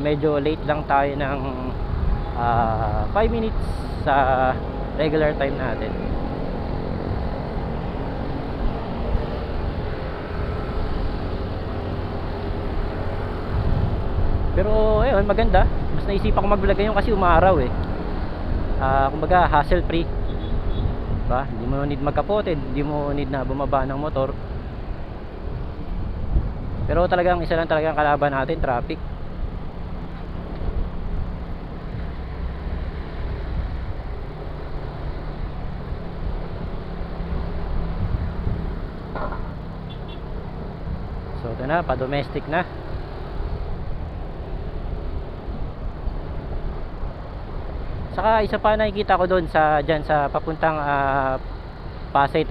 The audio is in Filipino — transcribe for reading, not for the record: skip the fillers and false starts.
medyo late lang tayo ng 5 minutes sa regular time natin. Pero ayun, maganda. Mas naisipan ko mag-vlog ngayon kasi umaraw eh. Kumbaga hassle free, diba? Hindi mo need magkapote, hindi mo need na bumaba ng motor. Pero talagang isa lang talagang kalaban natin, traffic. So ito na, pa-domestic na. Saka isa pa nakikita ko doon sa diyan sa papuntang Pasay